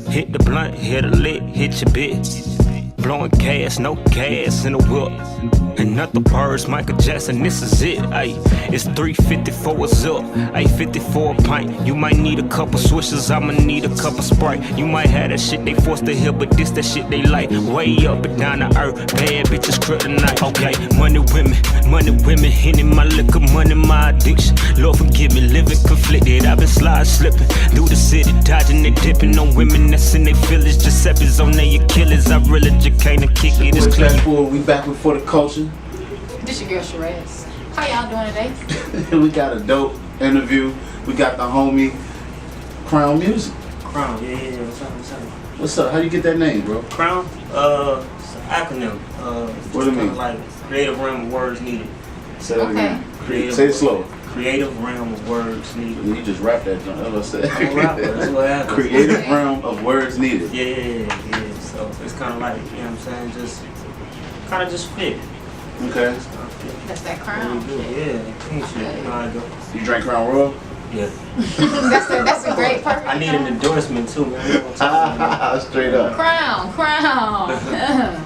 Hit the blunt, hit a lick, hit your bitch. Blowing gas, no gas in the whip. Another birds, Michael Jackson, this is it. Ay, it's 354 a zip, ay 54 a pint. You might need a couple swishers, I'ma need a couple Sprite. You might have that shit they forced to hear, but this that shit they like. Way up and down the earth, bad bitches kryptonite. Okay, money, women, hitting my liquor, money, my addiction. Lord forgive me, living conflicted. I've been slide slipping through the city, dodging and dipping on women that's in their feelings. Giuseppe's on their Achilles. I really just can't kick it. It's clear. We back with For the Culture. This your girl SHEREZ. How y'all doing today? We got a dope interview. We got the homie C.R.O.W.N Music. C.R.O.W.N, yeah. What's up? What's up? How you get that name, bro? C.R.O.W.N, it's an acronym. What do it mean? Like creative realm of words needed. Say that again. Creative, say it slow. Creative realm of words needed. You just rap that, John. That's what I said. I'm a rapper, that's what happens. Creative realm of words needed. Yeah. So it's kind of like, you know what I'm saying, just kind of just fit. Okay. That's that crown. Yeah, clean shit. You know how I go. You drank Crown Royal? Yeah. that's a great perfect. I need an endorsement too, man. Straight up. Crown.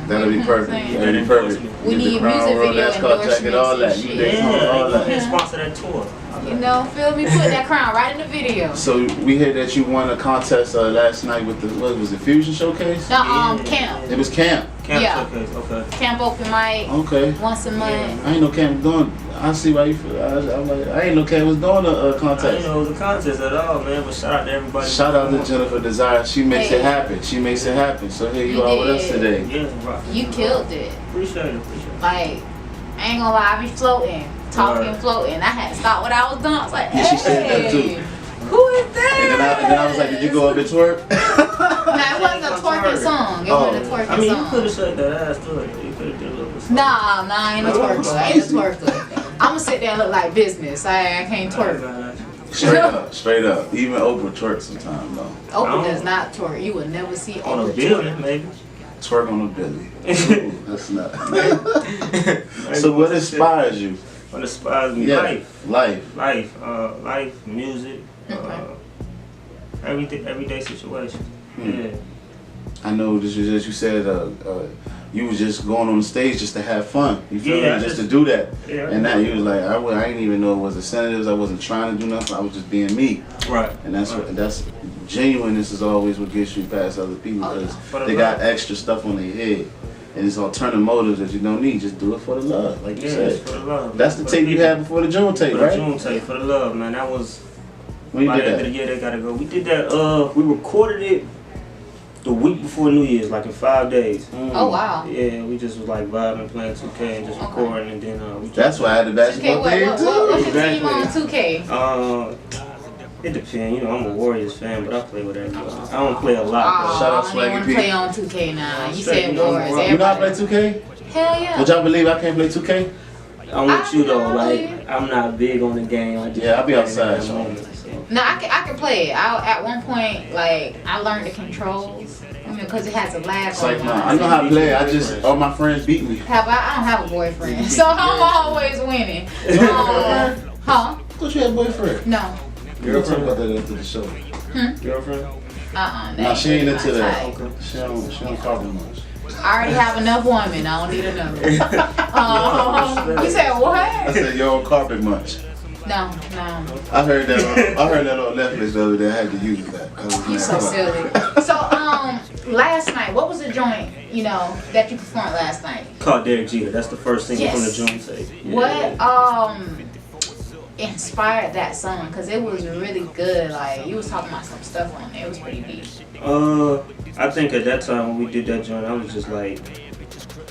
That'll be perfect. That'll be perfect. We need Crown music Royal, video that's called endorsements jacket, all that. and You shit. did all Yeah, that. you can sponsor that tour. You know, feel me? Put that crown right in the video. So we heard that you won a contest last night with the, what was it, Fusion Showcase? Camp. It was camp. Camp Yeah. Showcase, okay. Camp open mic. Okay. Once a month. I ain't know Cam was doing. I see why you feel. I'm like, I ain't know Cam was doing a contest. I didn't know it was a contest at all, man. But shout out to everybody. Shout out to Jennifer Desire. She makes it happen. She makes it happen. So here you are with us today. Yeah, rock. You killed it. Appreciate it. Like, I ain't gonna lie, I be floating, talking, floating. I had to stop what I was doing. I was like, hey, Yeah, she said that too. Who is that? And then I was like, did you go up and twerk? Nah, it wasn't a twerking song. It wasn't a twerking I mean, song. you could have shut that ass to it. You could have did a little bit. Nah, I ain't a twerker. I ain't a twerker. I'ma sit there and look like business. I can't twerk. Straight up. Even Oprah twerks sometimes though. Oprah does not twerk. You will never see On a Oprah building, twerk. maybe. Twerk on a billy. Ooh, that's not. So what inspires you? What inspires me? Yeah, life. Life, music, everyday situation. Yeah. I know this was just you said you was just going on the stage just to have fun. You feel me? Just to do that. Yeah. And now you was like, I didn't even know it was incentives. I wasn't trying to do nothing. I was just being me. Right. And that's genuineness is always what gets you past other people because they got extra stuff on their head. And it's alternative motives that you don't need. Just do it for the love, like you said. For the love. That's the tape you had before the June tape, right? For the June tape, for the love, man. That was. When you By the did end of the year, they gotta go. We did that. We recorded it the week before New Year's, like in 5 days. Oh wow. Yeah, we just was like vibing, playing 2K, and just recording, and then we. That's why I had the basketball thing too. What's your team on 2K? It depends. You know, I'm a Warriors fan, but I play with everybody. I don't play a lot. Shout out I Swaggy don't want P. to play on 2K now. You Straight, said you know, Warriors. You know I play Everybody. 2K? Hell yeah. Would y'all believe I can't play 2K? I'm with you though. I Like, I'm not big on the game. I just Yeah, I'll be play outside, at that so. moment, so. No, I can play it. At one point, like, I learned the controls. I mean, because it has a lag It's like, on nah, it. I know how to play. I just, all my friends beat me. I don't have a boyfriend, so I'm always winning. You don't have a boyfriend? Huh? I thought you had a boyfriend. No. We'll talk about that after the show. Girlfriend? Nah, she ain't into that. Okay. She don't copy much. I already have enough women. I don't need another. You said what? I said you don't carpet much. No. I heard that on Netflix the other day. I had to use that. You so silly. So last night, what was the joint that you performed last night? Called Derek Jeter. That's the first single from the Yes. June tape. Yeah. What inspired that song? Cause it was really good. Like you was talking about some stuff on it. It was pretty deep. I think at that time when we did that joint, I was just like,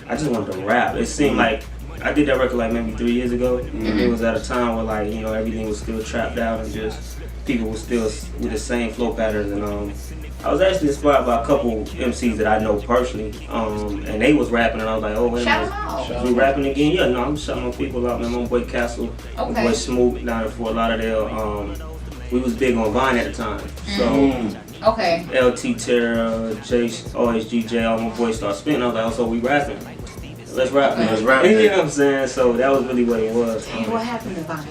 I just wanted to rap. It seemed like I did that record like maybe 3 years ago. And it was at a time where like everything was still trapped out and just people were still with the same flow patterns. And I was actually inspired by a couple MCs that I know personally, and they was rapping, and I was like, oh wait a Shout minute, them out. we rapping again? Yeah, no, I'm shouting my people out, man. My boy Castle, my boy Smoot down in Fort Lauderdale. We was big on Vine at the time, so. Okay. LT Terra, Chase, OHGJ, all my boys start spinning. I was like, oh, so we rapping. Let's rap, man. Let's rap, You man. know what I'm saying? So that was really what it was. Hey, what happened to Vine?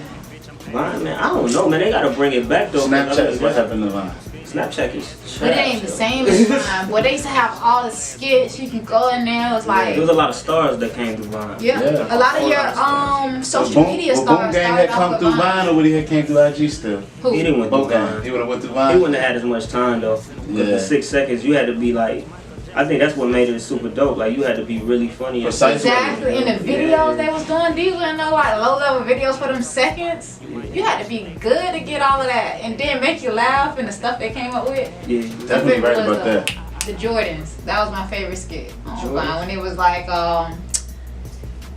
Vine, man, I don't know, man. They gotta bring it back though. Snapchat, what happened to Vine? Snapchat is But it ain't the trash, same as Vine. Boy, they used to have all the skits. You can go in there. It was like, There was a lot of stars that came to Vine. yeah, Yeah. a lot of your social media Boom stars Gang had started come off through with Vine, or would he had came through IG still? Who? He didn't went Boom through Gang. Vine. He would have went through He Vine. wouldn't have had as much time though. Because Yeah. for 6 seconds, you had to be like, I think that's what made it super dope. Like you had to be really funny. Precisely. Exactly. In the videos they was doing, these were no like low level videos for them seconds. You had to be good to get all of that and then make you laugh and the stuff they came up with. Yeah. Definitely right was, about that. The Jordans. That was my favorite skit on Vine when it was like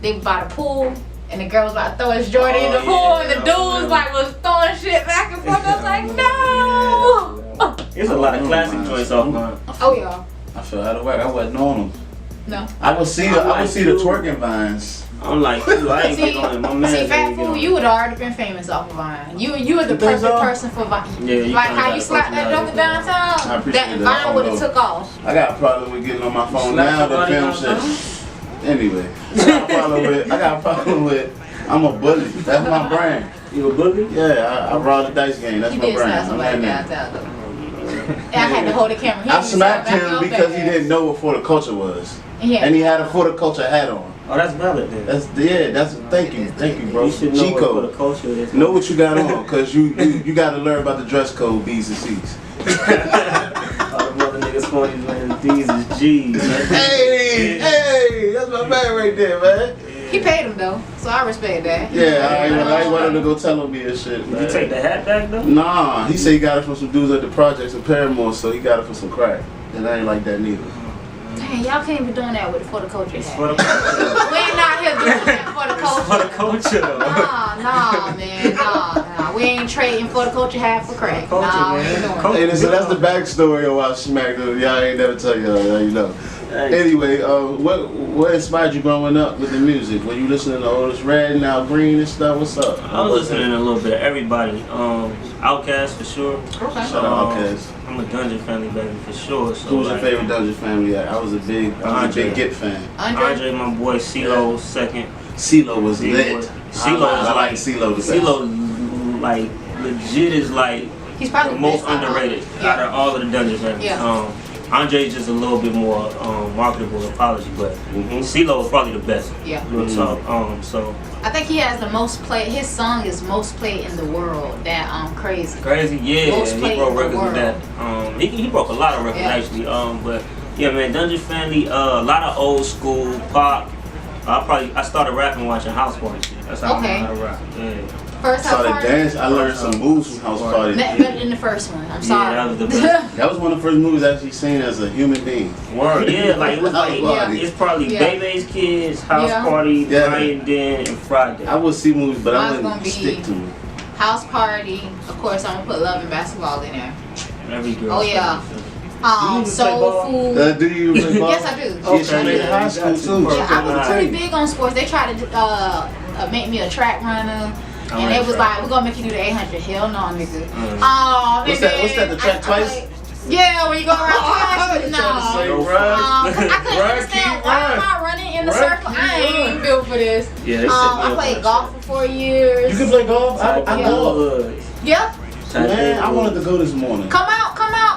they were by the pool and the girl was about to throw his Jordan in the pool and the dude was like was throwing shit back and forth. I was like, no. There's a lot of classic joints off Vine. Oh yeah. I feel out of whack. I wasn't on them. No. I would see the twerking vines. I'm like, you, I ain't See, going. My man. see, Fat Fool, you would have already been famous off of Vine. You were the perfect person for Vine. Yeah, you like kinda how got you a slapped that joker personality. I downtown. appreciate That that. Vine would have took off. I got a problem with getting on my phone Slap now to somebody film downtown? shit. Anyway, I got a problem with. I'm a bully. That's my brand. You a boogie? Yeah, I roll the dice game. That's You my did slap brand. I'm somebody that nigga. downtown though. And I had to hold the camera. He I was smacked back him up because he there. didn't know what For the Culture was, Yeah. and he had a For the Culture hat on. Oh, that's valid then. Thank you, bro. You should know what for the G-code. culture is. Know what you got on, cause you got to learn about the dress code, B's and C's. All the mother niggas calling these man D's is G's. Hey, that's my man right there, man. He paid him though, so I respect that. Yeah, I ain't want him to go tell him me and shit. Did Man. you take the hat back though? Nah, he said he got it from some dudes at the projects in Paramore, so he got it for some crack. And I ain't like that neither. Dang, y'all can't be doing that with the For the Culture It's hat. for the culture. We ain't out here doing that for the It's for the culture. culture though. Nah, man, nah. We ain't trading For the Culture hat for crack. Culture, Nah, we man. ain't doing Culture. it. Hey, so that's the backstory of why Smack Y'all ain't never tell y'all, you know. Anyway, what inspired you growing up with the music? Were you listening to Otis Red, Now Green and stuff? What's up? I was listening to a little bit of everybody. Outkast for sure. Okay. Shout out Outkast. I'm a Dungeon Family baby for sure. So Who was your like, favorite Dungeon Family act? I was a big Andre. Git fan. Andre, my boy, CeeLo second. CeeLo was He lit. was- CeeLo I like is CeeLo the best. CeeLo, like, legit is like He's probably the most best out of all. underrated Yeah. out of all of the Dungeon families. Yeah. Andre's just a little bit more marketable apology, but CeeLo is probably the best. Yeah. Real talk. So I think he has the most play. His song is most played in the world. That Crazy. crazy, yeah. Most He played broke in the records with that. He broke a lot of records Yeah. actually. But yeah, man, Dungeon Family. A lot of old school pop. I started rapping watching House Party shit. That's how Okay. I know how to rap. Yeah. First Saw House the Party. dance. I learned some moves from House Party. Better than the first one. I'm sorry. that was the best. That was one of the first movies I actually seen as a human being. Word, yeah, like it was like Yeah. it's probably Yeah. Bebe's Kids, House Yeah. Party, Yeah. Brian Den, and Friday. I would see movies, but I Mine's gonna wouldn't be- stick to them. House Party. Of course, I'm gonna put Love and Basketball in there. Every girl. Oh, yeah. even play Soul ball? Food. Do you play ball? Yes, I do. Yeah, she played in high school too. Yeah, I was Alright. pretty big on sports. They tried to make me a track runner. And Alright, they was track. like, we're gonna make you do the 800. Hell no, nigga. Mm. Oh, What's that, the track twice? Yeah, when you go around twice. No. I couldn't understand why am I running in the circle? I ain't built for this. Yeah, they set me I up played on golf for 4 years. You can play golf? I Tiger golf. Woods. Yep. Tiger Man, I Woods. wanted to go this morning. Come out.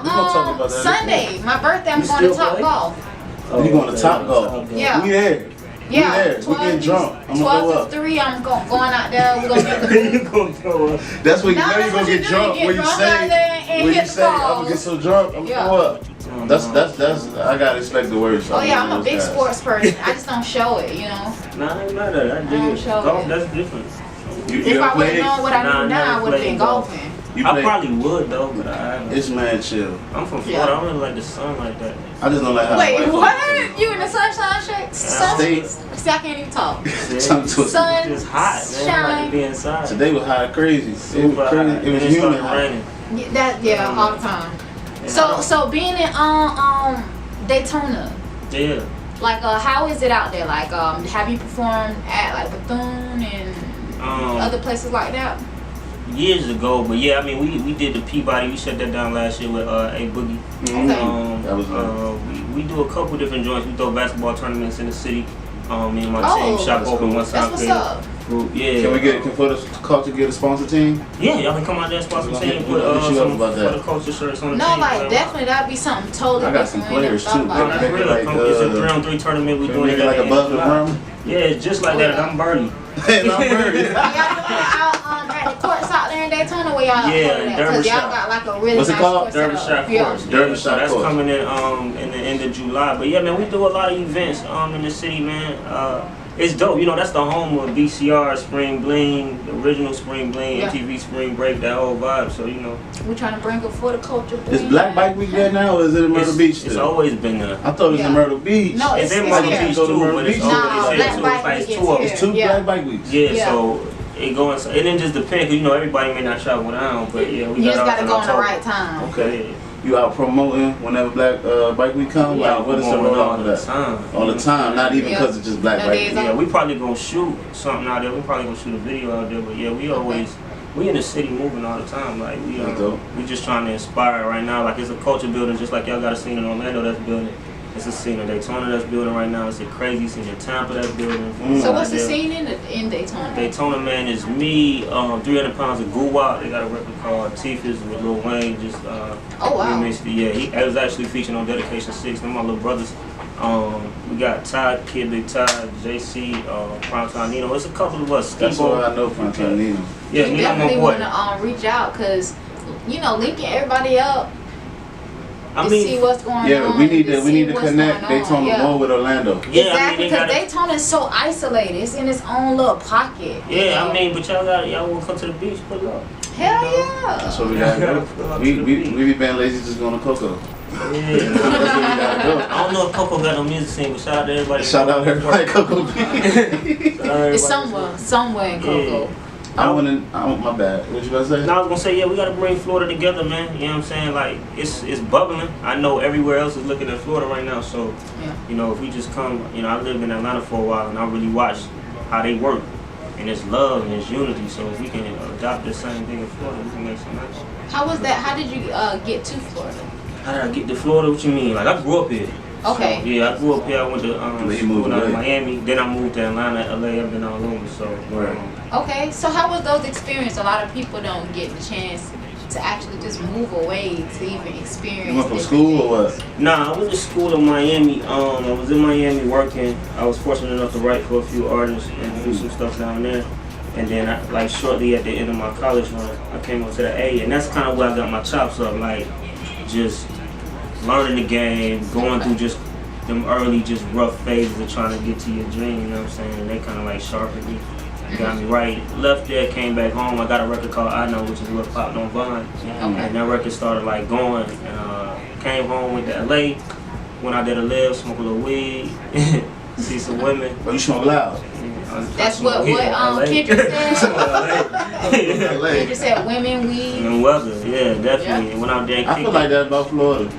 We gonna talk about that Sunday. My birthday, I'm You going to still Top play? Golf. Oh, You going to okay, Top Golf? Yeah. We there. Yeah. We there. We getting drunk. I'm gonna 12 go to up. 3, I'm going out there. We're going to get the You gonna go up. That's when you No, know that's you're what gonna you get do. drunk You get when you drunk out there and say, when hit you the say, I'm balls. gonna get so drunk, I'm Yeah. gonna go up. That's, I gotta expect the worst. Oh yeah, I'm a those big guys. sports person. I just don't show it, you know. Nah, I ain't mad at it. I dig don't it. show Golf, it. that's different. You If ever I would played? have known what I Nah, I know now, I never would have been played golf. golfing. You I played? probably would though, but I haven't. It's mad chill. I'm from Florida. Yeah. I don't really like the sun like that. I just don't like how Wait, white what? folks You in the sunshine shake? Sun? Stay- See, I can't even talk. Tongue twisted. Sun, It's hot, man. I like to be inside. Today was hot and crazy. It was Super hot. crazy. And It was it humid. started hot. raining. Yeah, all the time. So being in Daytona, Yeah. like how is it out there? Like have you performed at like Bethune and other places like that? Years ago, but yeah, I mean, we did the Peabody. We shut that down last year with A Boogie. Okay. That was we do a couple different joints. We throw basketball tournaments in the city. Me and my Oh, team shop that's open cool. one That's time. what's up. group. Yeah. Can For the Culture get a sponsor team? Yeah, y'all can come out there and sponsor team. Put some For the Culture shirts on the team. No, like definitely that'd be something totally I got some different. players too. That's real. Like, it's a 3-on-3 tournament. We doing it like above the rim. Yeah, it's just like that. I'm Birdie. And I'm Birdie. Y'all out at the courts out there in Daytona where y'all Yeah, because y'all got like a really What's it nice called? court Derbyshire setup. Yeah. Courts. Derbyshire So that's Courts. coming in the end of July. But yeah, man, we do a lot of events in the city, man. It's dope. You know, that's the home of VCR, Spring Bling, the original Spring Bling, Yeah. MTV Spring Break, that whole vibe. So, you know. We're trying to bring up for the culture. Is Black Bike Week there now, or is it in Myrtle Beach still? It's always been there. I thought it was in Myrtle Beach. No, It's in it's Myrtle here. Beach Go to too, Myrtle but it's Beach? over. Nah, It's Black two. Bike It's Week two is of here. them. It's 2 Yeah. Black Bike Weeks. Yeah, Yeah. so it going. It didn't just depend, because you know everybody may not travel down, but yeah, we You just got gotta go on the right time. Okay. You out promoting whenever Black Bike Week comes? Yeah, Like, what is the promoting roll all off of the that? time. All the time, not even Yeah. because it's just Black No Bike days Week. off. Yeah, we probably gonna shoot something out there. We probably gonna shoot a video out there. But yeah, we in the city moving all the time. Like That's dope. we just trying to inspire right now. Like it's a culture building, just like y'all got a scene in Orlando that's building. It's a scene in Daytona that's building right now. It's a crazy scene in Tampa that's building. So what's the Yeah. scene in Daytona? Daytona, man, is me, 300 pounds of goo-wop. They got a record called Tifa's with Lil Wayne. Just Oh, wow. remixed it. Yeah, I was actually featured on Dedication 6. They're my little brothers. We got Todd, Kid Big Todd, JC, Primetime Nino. It's a couple of us. That's Skibo. what I know from Nino. Yeah, You Nino, my definitely boy. want to reach out because, you know, linking everybody up I to mean, see what's going on. Yeah, we need to see connect what's going on. Daytona Yeah. more with Orlando. yeah, Exactly, I mean, because they gotta, Daytona is so isolated. It's in its own little pocket. you yeah, know? I mean, but y'all want to come to the beach, pull up. Hell yeah. That's what we gotta do. We be being lazy just going to Coco. Yeah. That's where we gotta go. I don't know if Coco got no music scene, but shout out to everybody. Shout out everybody Coco. Shout out everybody. It's somewhere in Coco. Yeah. I want my bad. What you about to say? No, I was gonna say, yeah, we gotta bring Florida together, man. You know what I'm saying? Like, it's bubbling. I know everywhere else is looking at Florida right now, so Yeah. you know, if we just come, you know, I lived in Atlanta for a while, and I really watched how they work, and it's love and it's unity. So if we can adopt the same thing in Florida, we can make some magic. How was that? How did you get to Florida? How did I get to Florida? What you mean? Like, I grew up here. Okay. So, yeah, I grew up here. I went to He moved school out in away. Miami. Then I moved to Atlanta, LA. I've been all over. So, Right. Okay, so how was those experiences? A lot of people don't get the chance to actually just move away to even experience. You went from different school or what? Nah, I went to school in Miami. I was in Miami working. I was fortunate enough to write for a few artists and do some stuff down there. And then, like shortly at the end of my college run, I came up to the A, and that's kind of where I got my chops up. Like, just learning the game, going through just them early, just rough phases of trying to get to your dream. You know what I'm saying? And they kind of like sharpened me, got me right. Left there, came back home. I got a record called I Know, which is what popped on Vine. And that record started like going. And came home, went to LA, went out there to live, smoke a little weed, see some women. Well, you smoke loud. That's what Kendrick said. Kendrick said women, weed. And weather, yeah, definitely. Went out there and I kicked feel like it. that about Florida.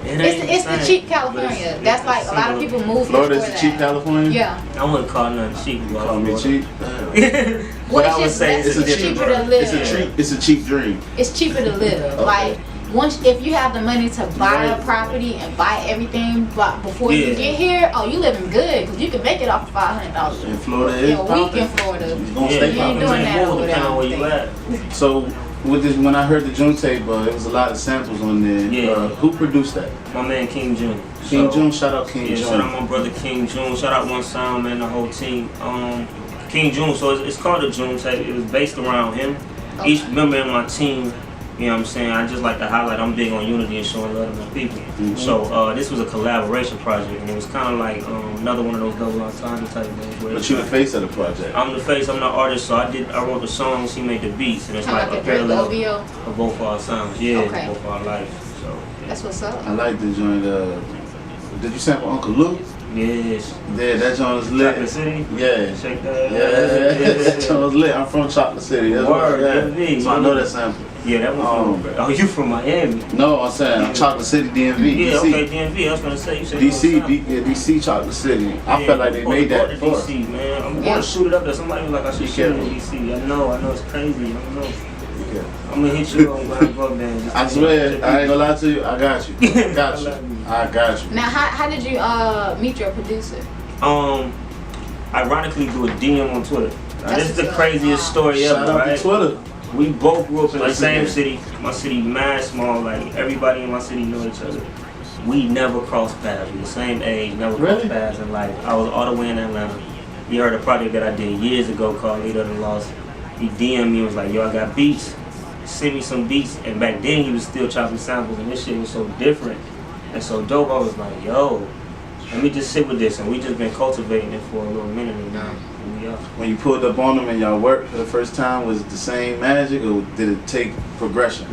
It's the cheap California. That's like a lot of people move here Florida's for the cheap that. California? Yeah. I wouldn't call nothing cheap about Call me Florida. cheap? Damn. But I Well, would it's say just it's a it's cheaper different to live. It's a cheap dream. It's cheaper to live. Like once if you have the money to buy a property and buy everything, but before you Yeah. get here, oh, you living good because you can make it off of $500. In Florida is Yeah, a week in popping. Florida. It's gonna Yeah, stay you ain't popping. doing that over there, depending on where I you don't at. So with this, when I heard the June tape, it was a lot of samples on there. Yeah. Who produced that? My man King June. King So, June. Shout out King Yeah, June. shout out my brother King June. Shout out One Sound, man, the whole team. King June, so it's called the June tape. It was based around him. Okay. Each member in my team, you know what I'm saying, I just like to highlight, I'm big on unity and showing love to my people. Mhm. So this was a collaboration project, and it was kind of like another one of those double entendre type things. Where But it's you the like, face of the project. I'm the face, I'm the artist, so I wrote the songs, he made the beats, and it's Kind like of a like a Drake parallel OVO. of both our sounds. Yeah, Okay. both our lives. So That's what's up. I like the joint. Did you sample Uncle Luke? yes. Yeah, that joint is Chocolate lit. City. Yeah. Shake that. Yeah, that joint was lit. I'm from Chocolate City. That's Word, what, DMV. So I know that sample. Yeah, that one from. Oh, you from Miami? No, I'm saying I'm Chocolate City, DMV. Yeah, DC. okay, DMV. I was gonna say you said DC, North South. DC, Chocolate City. I Yeah, felt like they I'm made supposed that to go to before. DC, man. I'm Yeah. going to shoot it up there. Somebody was like, I should Be shoot it in careful. DC. I know it's crazy. I don't know. Yeah. I'm gonna hit you on when I go up there. and just- I swear, I ain't gonna lie to you. I got you. I got you. I got you. Now, how did you meet your producer? Ironically, do a DM on Twitter. This is the craziest story Shout ever, out to right? Twitter. We both grew up in the same Yeah. city. My city mad small, like everybody in my city know each other. We never crossed paths. We the same age, never crossed Really? paths in life. I was all the way in Atlanta. He heard a project that I did years ago called Leader of the Lost. He DM'd me and was like, yo, I got beats. Send me some beats. And back then he was still chopping samples and this shit was so different and so dope. I was like, yo, let me just sit with this. And we just been cultivating it for a little minute and now we are. When you pulled up on them and y'all worked for the first time, was it the same magic or did it take progression?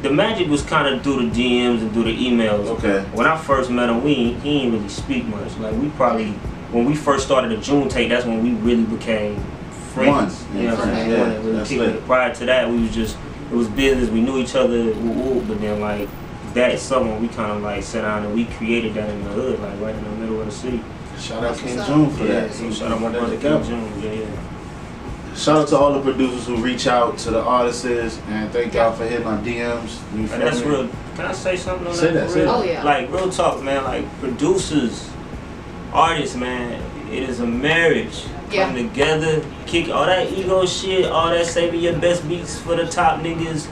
The magic was kind of through the DMs and through the emails. Okay. When I first met him, he didn't really speak much. Like we probably, when we first started the June tape, that's when we really became friends. Once. You know what I'm saying? Yeah, Really that's kicked it. lit. Prior to that, we was just, it was business. We knew each other, but then like that summer, we kind of like sat down and we created that in the hood, like right in the middle of the city. Shout out King June for Yeah, that. so shout out my brother King June. Yeah. Shout out to all the producers who reach out to the artists and thank y'all for hitting my DMs. You feel And that's me? real. Can I say something on Say that? that, for say real? that. Oh, yeah. Like real talk, man. Like producers, artists, man. It is a marriage. Yeah. Come together, kick all that ego shit, all that saving your best beats for the top niggas.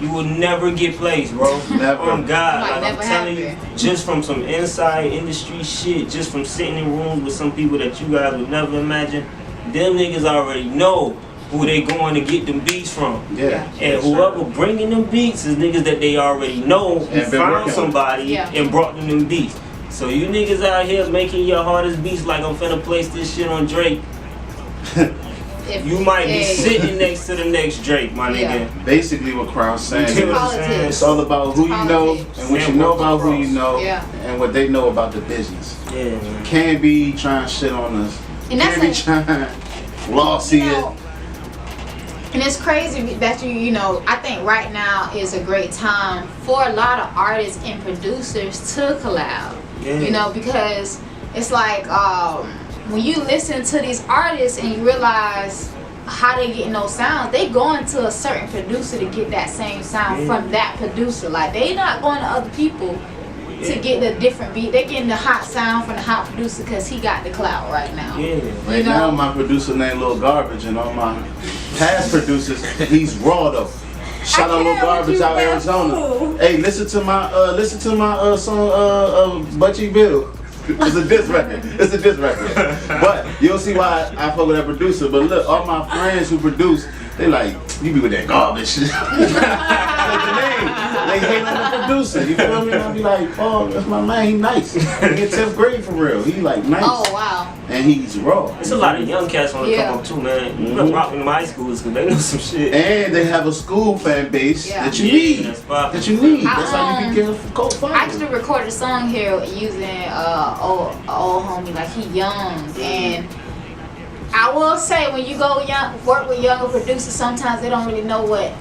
You will never get placed, bro. Never. Oh God, Might like I'm never telling you, happen. just from some inside industry shit, just from sitting in rooms with some people that you guys would never imagine, them niggas already know who they going to get them beats from. Yeah. And whoever bringing them beats is niggas that they already know who And been found working with. somebody Yeah. and brought them beats. So you niggas out here making your hardest beats like I'm finna place this shit on Drake. If- You might be hey. sitting next to the next Drake, my Yeah. nigga. Basically what Crown's saying You know is what I'm saying? Politics. it's all about who you know Politics. and what you know about who you know Yeah. and what they know about the business. Yeah, man. Can't be trying to shit on us. And that's Can't be like- trying lossy You it. know, and it's crazy that you know, I think right now is a great time for a lot of artists and producers to collab. Yeah. You know, because it's like when you listen to these artists and you realize how they getting those sounds, they going to a certain producer to get that same sound Yeah. from that producer. Like they not going to other people to get the different beat. They getting the hot sound from the hot producer because he got the clout right now. Yeah. Right You know? now my producer named Lil Garbage and all my past producers, he's raw though. Shout out Lil can't Garbage with you, out man. Arizona. Ooh. Hey, listen to my song Butchie Bill. It's a diss record. It's a diss record. But you'll see why I fuck with that producer. But look, all my friends who produce, they like, you be with that garbage. Like the name. They hate on the producer. You feel me? I'll be like, oh, that's my man. He nice. He in 10th grade for real. He like nice. Oh wow. And he's raw. There's a lot of young cats on the Yeah. come up too, man. You know, rocking in my schools because they know some shit. And they have a school fan base Yeah. that you Yeah, need. that's poppin'. That you need. I, That's how you can get a cold I fire. actually recorded a song here using old homie, like he young, and I will say when you go young, work with younger producers, sometimes they don't really know what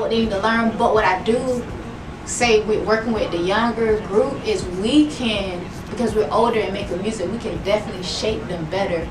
they need to learn. But what I do say with working with the younger group is we can, because we're older and making music, we can definitely shape them better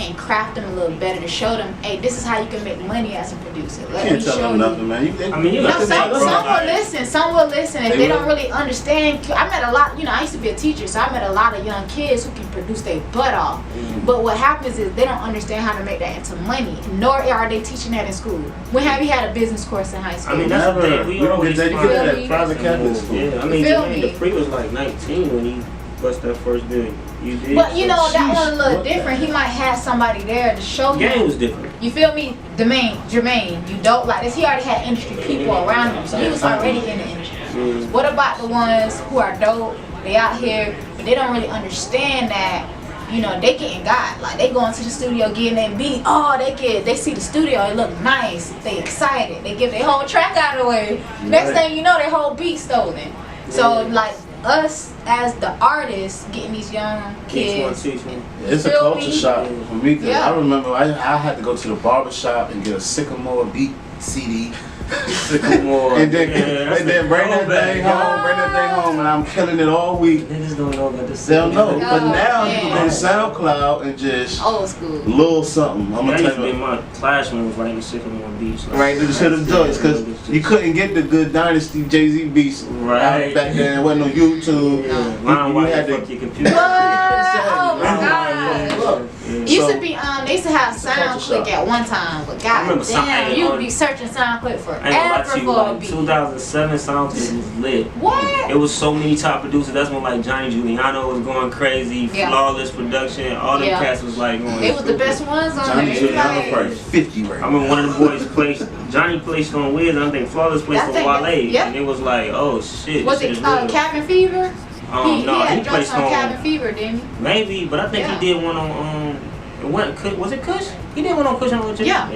and craft them a little better to show them, hey, this is how you can make money as a producer. Let Can't me tell show them you. nothing, man. I mean, you No, got to some bro, will like- listen. Some will listen. If They they will. don't really understand, I met a lot. You know, I used to be a teacher, so I met a lot of young kids who can produce their butt off. But what happens is they don't understand how to make that into money. Nor are they teaching that in school. When have you had a business course in high school? I mean, that's the Never. thing. We don't always get that. You find get that Feel at me? private Catholic school. Yeah, I mean, Feel Jermaine me? Dupri was like 19 when he bust that first bill. You did. But you So, know, that Sheesh, one a little what different. the- He might have somebody there to show the game him. was different. You feel me? Jermaine, you don't like this. He already had industry people around him, so he was already in the industry. What about the ones who are dope? They out here, but they don't really understand that. You know, they getting got. Like they go into the studio getting their beat. Oh, they see the studio, it look nice. They excited. They give their whole track out of the way. Next Right. thing you know, their whole beat stolen. So like us as the artists getting these young Teach one, kids. teach one. It's a Feel culture me? shock for me because Yeah. I remember I had to go to the barber shop and get a Sycamore beat CD. Sycamore. and then Yeah, that's and then the bring that throwback. thing home, and I'm killing it all week. Niggas don't know about the They don't know. Oh, But now you can go man. to SoundCloud and just Old school. little something. I'm That gonna used to tell be you. my classroom writing Sycamore beats. Like, Right to the shit of joints because you couldn't get the good Dynasty Jay-Z beats Right. out back then. There wasn't no YouTube. Yeah, You mine while had you to fuck your computer. What? Oh my Mine God. Look, Yeah. It used to be they used to have SoundClick at one time, but goddamn, you'd be searching SoundClick forever for a beat. 2007 SoundClick was lit. What? It was so many top producers. That's when like Johnny Giuliano was going crazy, Flawless Production. All them cats was like going. They was the best ones on there. Johnny Giuliano probably 50 right now. I remember one of the boys placed. Johnny placed on Wiz. I think Flawless placed on Wale, and it was like, oh shit. Was it Cabin Fever? He had placed on Cabin Fever, didn't he? Maybe, but I think he did one on was it Kush? He did one on Kush on Yeah.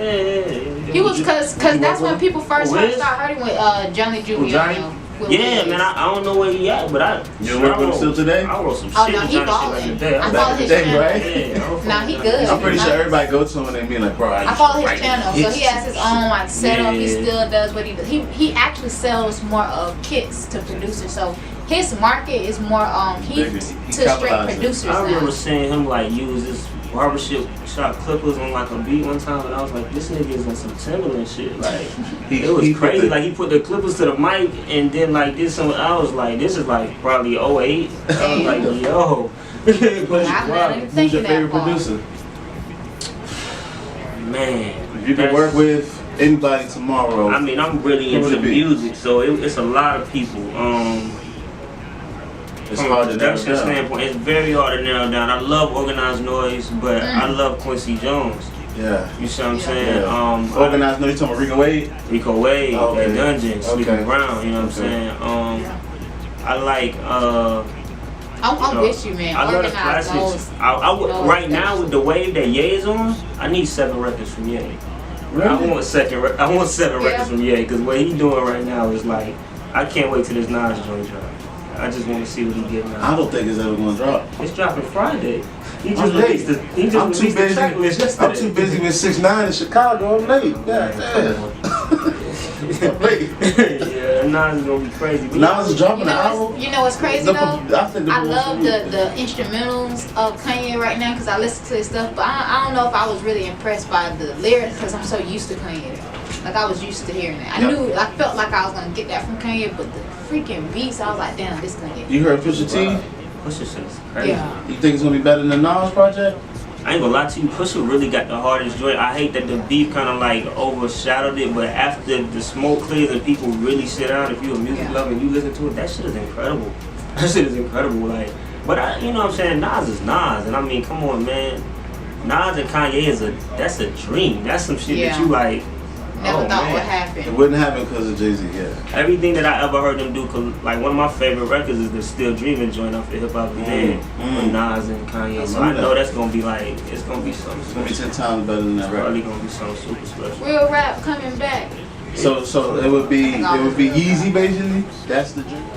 He was cause that's when people first started hurting with Johnny Giuliano. Yeah, man, I don't know where he at, but You work with him still today? I wrote some shit. Oh no, he balling. I follow his channel. Right? Nah, he good. I'm pretty sure everybody go to him and they be like, bro, I follow his channel, so he has his own like setup. He still does what he does. He actually sells more of kits to producers. So his market is more he to straight producers. I remember now. seeing him like use this barbershop clippers on like a beat one time, and I was like, this nigga is on some Timberland shit. Like it was crazy. Like he put the clippers to the mic and then like did some. I was like, this is like probably 08. I was like, yo. Who's your favorite producer? Man, If you could work with anybody tomorrow. I mean, I'm really into music, so it's a lot of people. It's From hard a to narrow production down. standpoint, it's very hard to narrow down. I love Organized Noise, but I love Quincy Jones. Yeah. You see what I'm saying? Yeah. Organized Noise, you talking about Rico Wade? Rico Wade, okay. Dungeon, Sleeping Brown, you know what I'm saying? I like, I'm with you, man. I love the classics. I would, right now, with the wave that Ye is on, I need 7 records from Ye. Really? I want 7 records from Ye, because what he doing right now is like, I can't wait till this Nas joint drop. I just want to see what he getting out. I don't think it's ever gonna drop. It's dropping Friday. He just released the track list yesterday. I'm too busy with 6ix9ine in Chicago. I'm late. I'm late. Yeah, Nas is gonna be crazy. Nas is dropping an album. You know what's crazy though? I love the the instrumentals of Kanye right now because I listen to his stuff, but I don't know if I was really impressed by the lyrics because I'm so used to Kanye. Like I was used to hearing that. I felt like I was gonna get that from Kanye, but the freaking beats, I was like, damn, this Kanye. You heard Pusha T? Pusha shit's crazy. Yeah. You think it's gonna be better than Nas project? I ain't gonna lie to you, Pusha really got the hardest joint. I hate that the beef kind of like overshadowed it, but after the smoke clears and people really sit down, if you're a music lover and you listen to it, that shit is incredible. That shit is incredible. Like, but you know what I'm saying? Nas is Nas, and I mean, come on, man. Nas and Kanye that's a dream. That's some shit that you like. Never thought would happen. It wouldn't happen because of Jay-Z, Everything that I ever heard them do, like one of my favorite records is the Still Dreaming joint off the Hip Hop with Nas and Kanye. So I know that's gonna be like, it's gonna be something. It's gonna be 10 times better than that record. Probably gonna be something super special. Real rap coming back. So it would be Yeezy basically. That's the dream.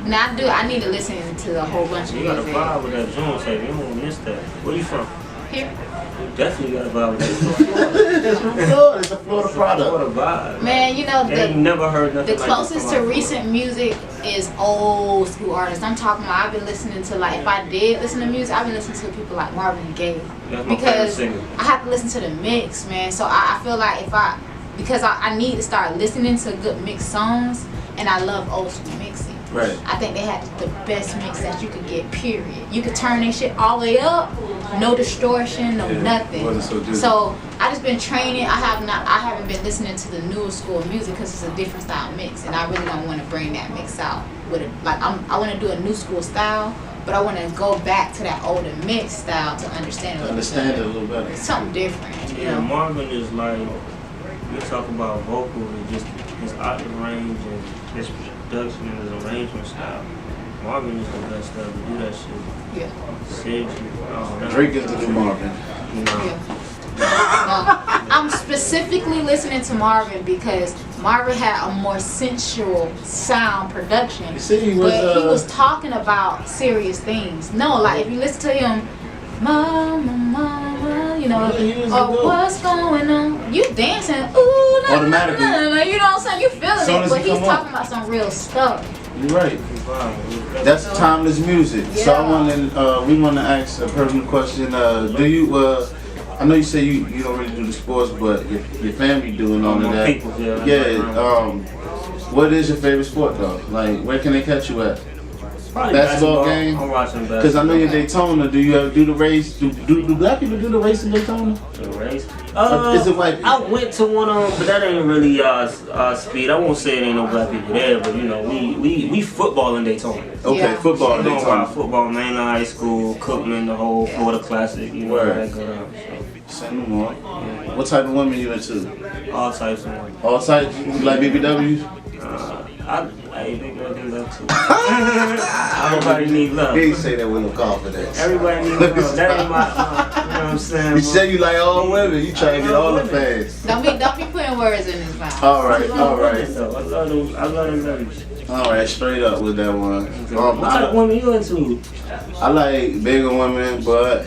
Now I need to listen to a whole bunch of You gotta music. vibe with that joint, so you don't wanna miss that. Where you from? Here. You definitely gotta vibe with that. It's from Florida. It's a Florida product. What a vibe. Man, you know I ain't never heard nothing the like closest to recent music is old school artists. I'm talking about I've been listening to like if I did listen to music, I've been listening to people like Marvin Gaye. That's my Because favorite singer. I have to listen to the mix, man. So I feel like because I need to start listening to good mixed songs and I love old school mixing. Right. I think they had the best mix that you could get, period. You could turn that shit all the way up, no distortion, no nothing. So I just been training. I haven't been listening to the newer school music because it's a different style mix, and I really don't want to bring that mix out with it. Like I want to do a new school style, but I want to go back to that older mix style to understand it a little better. It's something different. You know? Marvin is like, you talk about vocal and just his octave range and his production and his arrangement style. Marvin is the best ever to do that shit. Yeah. Seriously. Drake is the new Marvin. I'm specifically listening to Marvin because Marvin had a more sensual sound production. You see, he was talking about serious things. No, like if you listen to him, mama, mama, you know, or what's going on? You dancing, ooh, automatically. You know what I'm saying? You feeling it, but he's talking about some real stuff. You're right. That's timeless music. Yeah. So we want to ask a personal question. Do you? I know you say you don't really do the sports, but your family doing all of that. People, what is your favorite sport though? Like, where can they catch you at? Probably basketball game? I'm watching basketball. Because I know you're Daytona. Do you ever do the race? Do black people do the race in Daytona? The race? Is it white people? I went to one of them, but that ain't really speed. I won't say it ain't no black people there, but you know, we football in Daytona. Okay, Yeah. football in We don't Daytona. ride football, mainline high school, C.R.O.W.N, the whole Florida Classic, you know, Word. that go down. Say no more. What type of women you into? So, all types of women. All types? You like BBWs? Hey, big girl do love too. Everybody need love. He ain't say that with no confidence. Everybody need love. That ain't my, you know what I'm saying? You say you like all women. You try to get all the fans. Don't be putting words in his mouth. All right. I love them ladies. All right, straight up with that one. What type of women you into? I like bigger women, but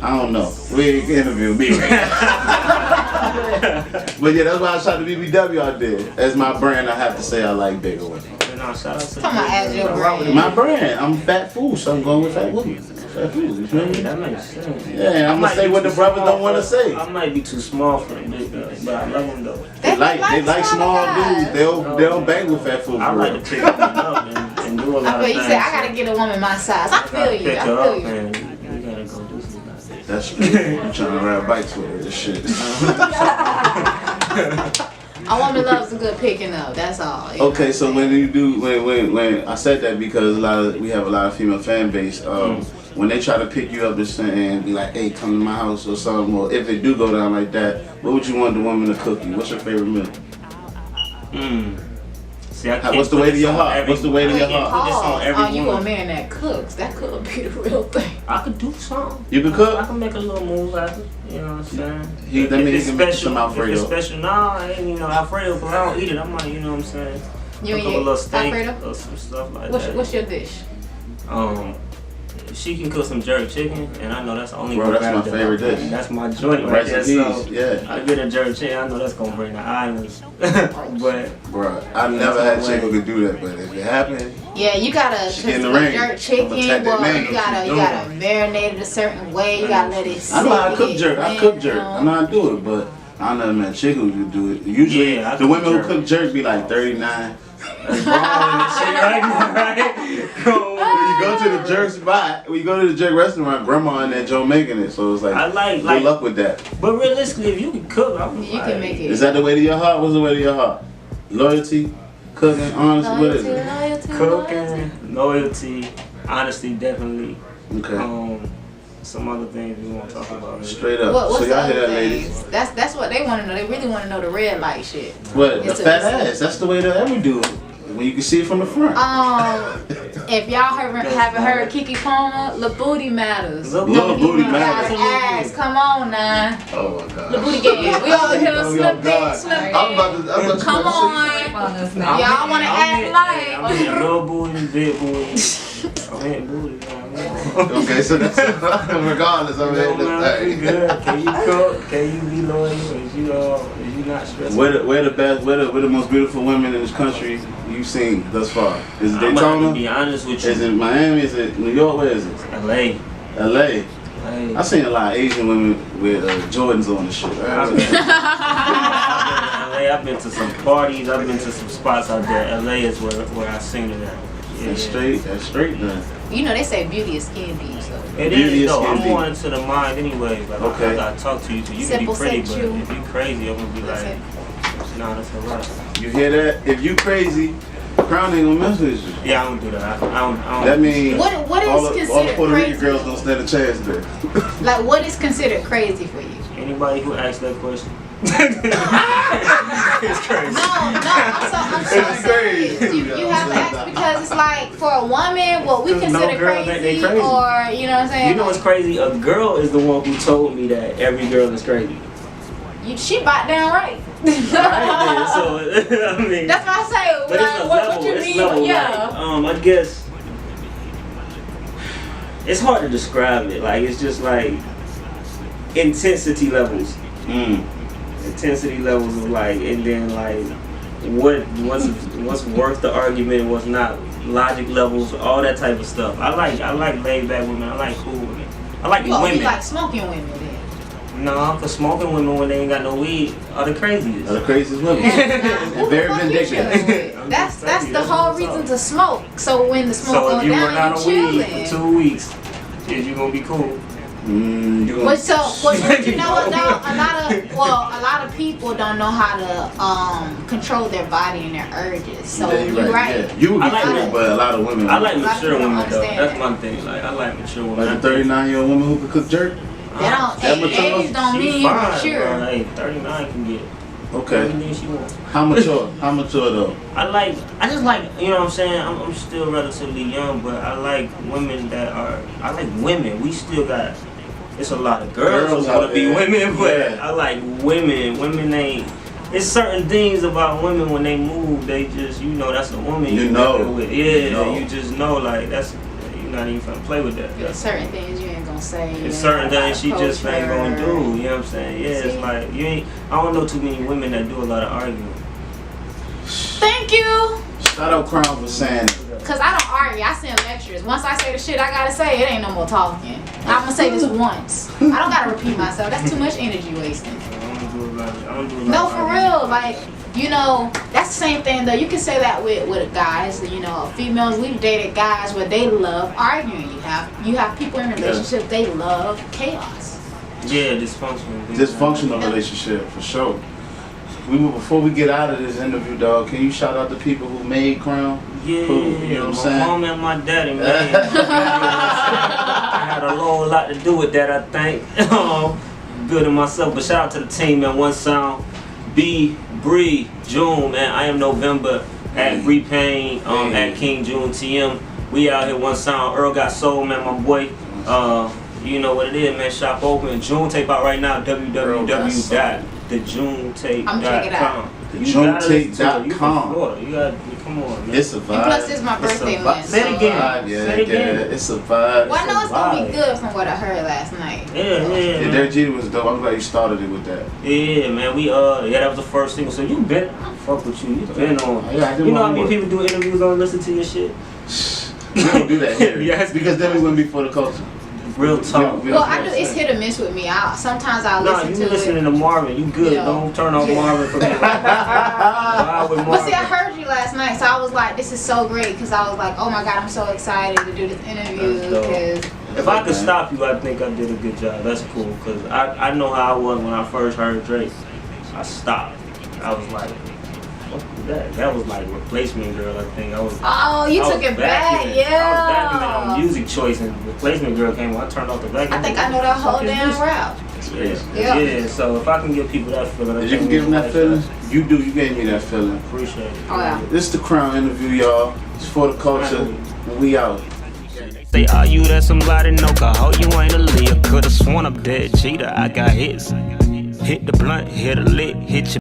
I don't know. We ain't interview me right now. But yeah, that's why I shot the BBW out there. As my brand, I have to say I like bigger women. Shout out to Come on, as your brand. My brand, I'm fat fool, so I'm going with fat women. Fat fool, you feel me? That makes sense. Yeah, I'm gonna say what the brothers don't want to say. I might be too small for them, but I love them though. They like small dudes. They'll bang with fat fools. I like to pick them up and do a lot of But things. you said I gotta get a woman my size. I feel you. Pick I her feel up you. and you gotta go do something. That's true. I'm trying to ride bikes with her. This shit. A woman loves a good picking up. That's all. You Okay, know so what I'm when you do when I said that because we have a lot of female fan base. When they try to pick you up and be like, hey, come to my house or something, or if they do go down like that, what would you want the woman to cook you? What's your favorite meal? See, I can't What's the put way to this your on heart? every- What's the way to your I can't heart? put this on every Oh, you a woman. man that cooks. That could be the real thing. I could do something. You can I cook? can make a little move out of it. You know what I'm saying? That means If it's you can make special, some Alfredo. If it's special, no, I ain't, Alfredo, but I don't eat it. I might, you know what I'm saying? You Cook and up a your little steak Alfredo? or some stuff like that. What's your dish? She can cook some jerk chicken, and I know that's the only. Bro, that's my favorite dish. That's my joint right there. So Recipes, yeah. I get a jerk chicken. I know that's gonna bring the islands. But Bruh, I've never had a chick who could do that, but if it happened, Yeah, you gotta She in the cook ring. jerk I'ma chicken. attack that Well, man, you gotta marinate it a certain way. You gotta let it sit. I know how to cook get jerk. I in, cook you jerk. know. I know how to do it, but I never met a chick who could do it. Usually, Yeah, I the cook women jerk. who cook jerk be like 39. that's wrong and shit right now, right? When you go to the jerk spot, when you go to the jerk restaurant, grandma in that Joe making it, so it's like, I like good luck with that. But realistically, if you can cook, I'm You can make it. Is that the way to your heart? What's the way to your heart? Loyalty, cooking, honesty, what is it? Loyalty. cooking, loyalty, honesty, definitely. Okay. Some other things we won't talk about. Straight up. What's So the y'all other hear that, things? ladies? That's what they want to know. They really want to know the red light shit. What? The It's fat a- ass. That's the way to ever do it. When you can see it from the front. If y'all haven't heard Kiki Palmer, the booty matters. Little booty Got matters. ass, come on now. Oh my god. The booty game. We over here Oh, slip God. it, slip I'm about to it. Come on. Y'all want to act like. I'm hitting little booty, big booty. I'm hitting booty. Okay, so that's regardless of it. You good? Can you cook? Can you be loyal? Is you not stressed? Where the most beautiful women in this country you've seen thus far? Is it I'm gonna Daytona? be honest with you. Is it Miami? Is it New York? Where is it? LA. LA. I seen a lot of Asian women with Jordans on and shit. I've been to some parties. I've been to some spots out there. LA is where I seen it at. Yeah, That's straight then. You know they say beauty is skin deep. So. It Beauty is though. is I'm skin more into the mind anyway. Like, Okay. I gotta talk to you. So you Simple can be pretty, sexual. but if you crazy, I'm gonna be That's like, it. nah, that's alright. You hear that? If you crazy, Crown ain't gonna mess with you. Yeah, I don't do that. I don't That means What is all the considered Puerto Rican crazy? girls don't stand a chance there. Like what is considered crazy for you? Anybody who asks that question. It's crazy. No, I'm so It's crazy. serious. You have to ask because it's like for a woman, what we Because no consider girl think they crazy, crazy. or you know what I'm saying? You know what's crazy? A girl is the one who told me that every girl is crazy. She bought down right. Alright, then, so I mean, That's what I say. but it's a Like, level. what you It's mean? level. Yeah. Like, I guess it's hard to describe it. Like it's just like intensity levels. Intensity levels of like, and then like what's worth the argument, what's not, logic levels, all that type of stuff. I like laid back women. I like cool women. I like Well, women. you like smoking women then. No, for smoking women when they ain't got no weed are the craziest. Are the craziest women. Who Very the fuck you vindictive. chilling with? That's the whole reason to smoke. So when the smoke So goes if you run down, out you of weed for chilling. 2 weeks, is you gonna be cool? But you know what though? A lot of people don't know how to control their body and their urges. So Yeah, you're right. Yeah. You would I be like cool, that. but a lot of women. I like A lot of mature people don't women though. understand That's that. one thing. Like I like mature women. like a 39-year-old woman who could cook jerk. They don't. That mature? Age don't She mean you're fine, mature. bro. Hey, 39 can get Okay. everything she wants. How mature? How mature though? I just like, you know what I'm saying? I'm still relatively young, but I like women I like women. We still got, it's a lot of girls who out want to be there. women, but Yeah. I like women. Women ain't, it's certain things about women when they move, they just, you know, that's a woman You can know. deal with. Yeah, you just know, like, that's, you're not even gonna play with that. There's certain things you ain't gonna say. It's certain things she just ain't gonna do, you know what I'm saying? Yeah, See? it's like, you ain't, I don't know too many women that do a lot of arguing. Thank you. Shout out C.R.O.W.N for saying it. Cause I don't argue. I send lectures. Once I say the shit I gotta say, it ain't no more talking. I'm gonna say this once. I don't gotta repeat myself. That's too much energy wasting. I don't do a lot No, of for arguing. real. Like, you know, that's the same thing though. You can say that with guys. You know, females. We've dated guys where they love arguing. You have people in relationships they love chaos. Yeah, dysfunctional. Dysfunctional relationship for sure. Before we get out of this interview, dog, can you shout out the people who made C.R.O.W.N? Yeah, Who, you know what I'm my saying? mom and my daddy, man. I had a whole lot to do with that, I think. Building myself, but shout out to the team, man. One Sound, B, Bree, June, man. I Am November at Repain, at King June TM. We out here, One Sound. Earl Got Soul, man, my boy. You know what it is, man. Shop open. June tape out right now. www.thejunetape.com. TheJuneTape.com. You gotta, come on, man. It's a And plus, vibe. it's my birthday It's a month. vibe. Say it so- again. Yeah, Say it again. It's a vibe. Well, I know it's gonna be vibe. good from what I heard last night. Yeah, Yeah, man. Derek G was dope. I'm glad you started it with that. Yeah, man. Yeah, that was the first single. So you been, I fuck with you. You been on. Yeah, I did You know my how many work. people do interviews on listen to your shit? We don't do that here. Yes. Because then we wouldn't be for the culture. Real talk. We Well, don't I do do. that. It's hit or miss with me. Sometimes I Nah, listen you to listening it. to Marvin. You good. Yeah. Don't turn off Yeah. Marvin for me. Vibe with But see, I Marvin. heard you last night, so I was like, "This is so great," because I was like, "Oh my god, I'm so excited to do this interview." That's dope. Because If I could stop you, I think I did a good job. That's cool. Because I know how I was when I first heard Drake. I stopped. I was like, what was that? That was like Replacement Girl, I think. I was. oh, you I took was it back, vacuuming. I was vacuuming on yeah. Music Choice and Replacement Girl came on. I turned off the vacuum. I think I know that whole damn rap. Yeah. Yeah. So if I can give people that feeling, I Did you think give them that like feeling? You do. You gave me that feeling. Appreciate it. Oh yeah. This is the C.R.O.W.N interview, y'all. It's for the culture. And we out. Say, are you that somebody know? Cause how you ain't a Leah. Could've sworn I'm dead cheater. I got hits. Hit the blunt, hit a lick, hit your